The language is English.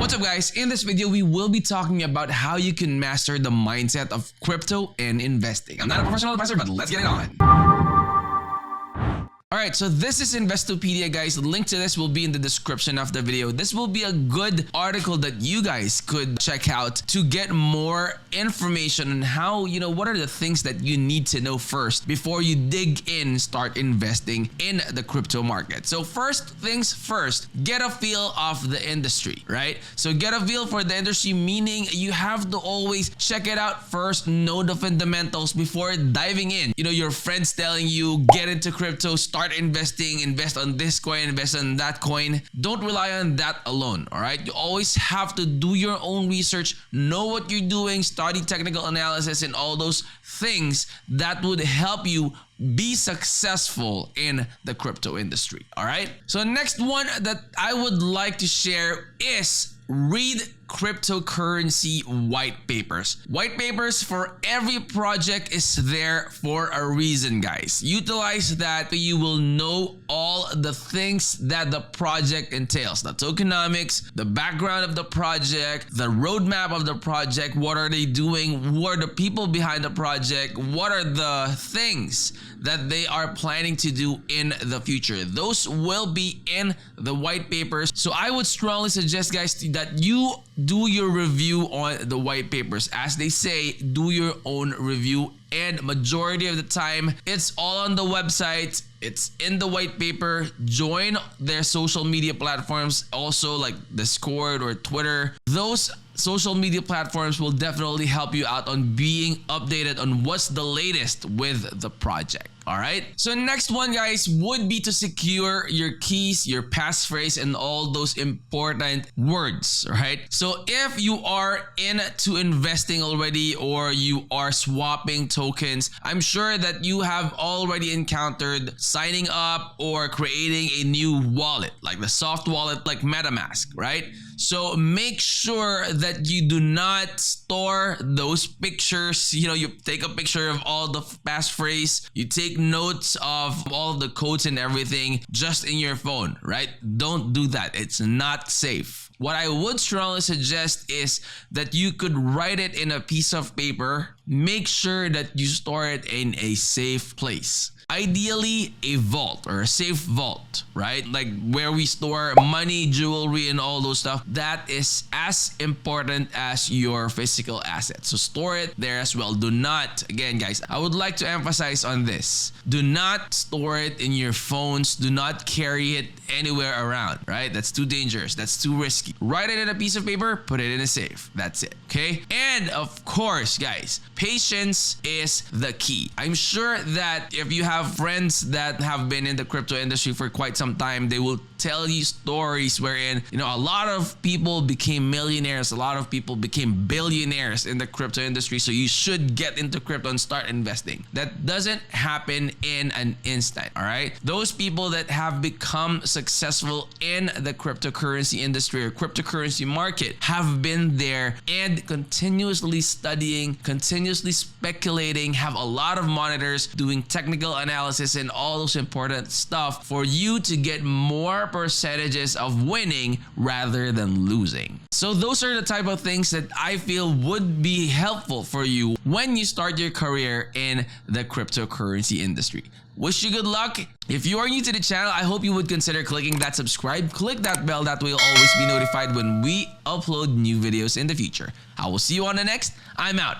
What's up guys, in this video we will be talking about how you can master the mindset of crypto and investing. I'm not a professional advisor, but let's get it on. Alright, so this is Investopedia guys. The link to this will be in the description of the video. This will be a good article that you guys could check out to get more information on how, what are the things that you need to know first before you dig in, start investing in the crypto market. So first things first, get a feel of the industry, right? So get a feel for the industry, meaning you have to always check it out first, know the fundamentals before diving in. Your friends telling you get into crypto, start investing, invest on this coin, invest on that coin. Don't rely on that alone, all right? You always have to do your own research, know what you're doing, study technical analysis and all those things that would help you be successful in the crypto industry, all right? So next one that I would like to share is read cryptocurrency white papers. White papers for every project is there for a reason, guys. Utilize that so you will know all the things that the project entails. The tokenomics, the background of the project, the roadmap of the project, what are they doing, who are the people behind the project, what are the things that they are planning to do in the future. Those will be in the white papers. So I would strongly suggest guys that you do your review on the white papers. As they say, do your own review, and majority of the time it's all on the website. It's in the white paper. Join their social media platforms, also like Discord or Twitter. Those social media platforms will definitely help you out on being updated on what's the latest with the project. All right. So next one, guys, would be to secure your keys, your passphrase, and all those important words. Right. So if you are into investing already or you are swapping tokens, I'm sure that you have already encountered signing up or creating a new wallet, like the soft wallet, like MetaMask, right? So make sure that you do not store those pictures. You take a picture of all the passphrase, you take notes of all of the codes and everything just in your phone, right? Don't do that. It's not safe. What I would strongly suggest is that you could write it in a piece of paper. Make sure that you store it in a safe place. Ideally, a vault or a safe vault, right? Like where we store money, jewelry, and all those stuff. That is as important as your physical assets. So store it there as well. Do not, again, guys, I would like to emphasize on this. Do not store it in your phones. Do not carry it anywhere around, right? That's too dangerous. That's too risky. Write it in a piece of paper, put it in a safe. That's it, okay? And of course, guys, patience is the key. I'm sure that if you have friends that have been in the crypto industry for quite some time, they will tell you stories wherein, a lot of people became millionaires, a lot of people became billionaires in the crypto industry. So you should get into crypto and start investing. That doesn't happen in an instant, all right? Those people that have become successful in the cryptocurrency industry or cryptocurrency market have been there and continuously studying, continuously speculating, have a lot of monitors doing technical analysis and all those important stuff for you to get more percentages of winning rather than losing. So those are the type of things that I feel would be helpful for you when you start your career in the cryptocurrency industry. Wish you good luck. If you are new to the channel, I hope you would consider clicking that subscribe, click that bell, that way you'll always be notified when we upload new videos in the future. I will see you on the next. I'm out.